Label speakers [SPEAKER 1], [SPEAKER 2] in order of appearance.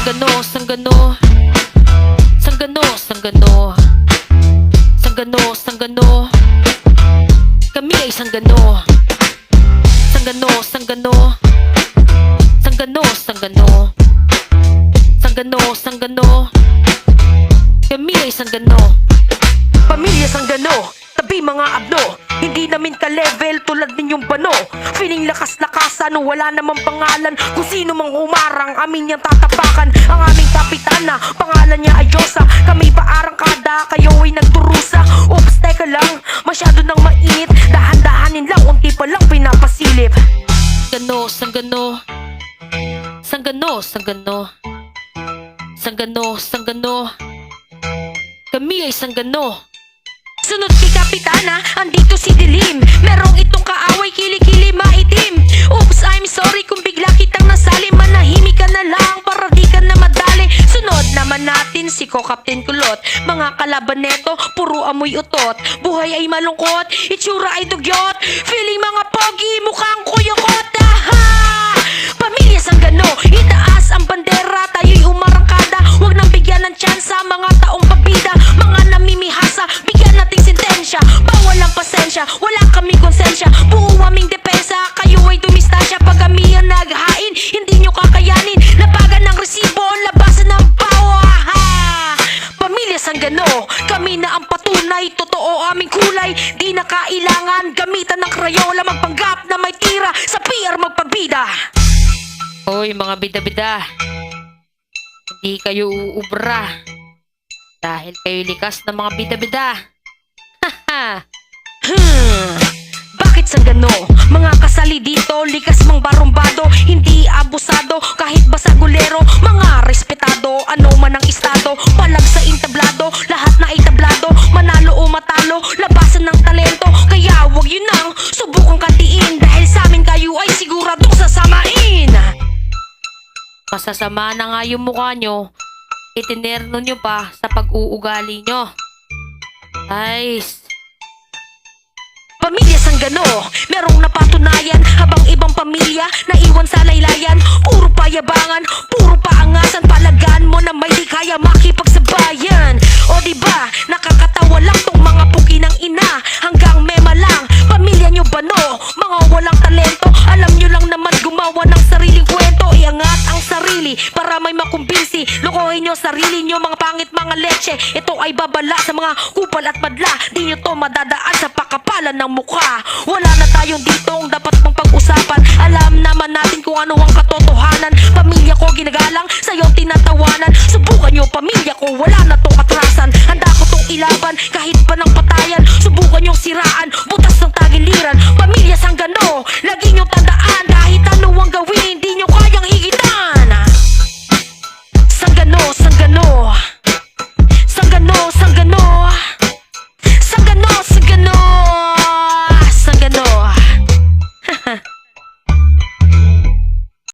[SPEAKER 1] Sanggano, sanggano. Sanggano, sanggano. Sanggano, sanggano. Kami ay sanggano. Sanggano, sanggano. Sanggano, sanggano. Sanggano, sanggano. Kami ay sanggano.
[SPEAKER 2] Pamilya Sanggano, tabi mga abno. Hindi namin ka-level tulad ninyong bano. Feeling lakas-lakasan, wala namang pangalan. Kung sino mang humarang, amin niyang tatapakan. Ang aming kapitana, pangalan niya ay Diyosa. Kami pa arangkada, kayo ay nagdurusa. Oops, teka lang, masyado nang mainit. Dahan-dahanin lang, unti pa lang pinapasilip.
[SPEAKER 1] Sanggano, sanggano. Sanggano, sanggano. Sanggano, sanggano. Kami ay sanggano.
[SPEAKER 2] Sunod kay Kapitana, andito si Dilim. Merong itong kaaway, kilikili maitim. Oops, I'm sorry kung bigla kitang nasali. Manahimik ka na lang para di ka na madali. Sunod naman natin si Captain Kulot. Mga kalaban neto, puro amoy utot. Buhay ay malungkot, itsura ay dugyot. Feeling mga pogi, mukhang kuyukot. Aha! Pamilya Sanggano, itaas ang bandera. Tayo'y umarangkada, huwag nang bigyan ng tsansa. Mga taong pabida, mga namimihasa, bigyan nating sentensya. Bawal ang pasensya, wala kaming konsensya. Buo aming depensa, kayo ay dumistansya. Pag kami ang naghain, hindi nyo kakayanin. Labagan ng resibo, labasan ng bawa. Pamilya Sanggano, kami na ang patunay. Totoo aming kulay, di na kailangan gamitan ng krayola. Magpanggap na may tira, sa PR magpabida.
[SPEAKER 1] Hoy mga bida-bida, hindi kayo uubra dahil kayo likas na mga bida-bida. Haha.
[SPEAKER 2] Bakit Sanggano? Mga kasali dito, likas mang barumbado. Hindi abusado, kahit basagulero. Mga respetado, ano man ang estado. Palag sa intablado, lahat na itablado. Manalo o matalo, labasan ng talento. Kaya wag yun ang subukang katiin. Dahil sa amin kayo ay siguradong sasamain.
[SPEAKER 1] Masasama na nga yung mukha nyo. Itinerno nyo pa sa pag-uugali nyo. Guys,
[SPEAKER 2] Pamilya Sanggano, merong napatunayan. Habang ibang pamilya naiwan sa laylayan. Puro payabangan, puro paangasan. Palagaan mo na may di kaya makipagsabayan. O diba, nakakatawa lang tong mga puki ng ina. Hanggang mema lang, pamilya nyo bano. Mga walang talento, alam nyo lang naman gumawa ng sariling kwento. Iangat ang sarili para may makumbinsi. Lokohin nyo sarili nyo, mga pangit mga leche. Ito ay babala sa mga kupal at madla. Di nyo to madadaan sa pakapalan ng mukha. Wala na tayong ditong dapat mong pag-usapan. Alam naman natin kung ano ang katotohanan. Pamilya ko ginagalang, sa'yo tinatawanan. Subukan nyo pamilya ko, wala na tong atrasan. Handa ko tong ilaban, kahit pa ng patayan. Subukan nyong siraan, butas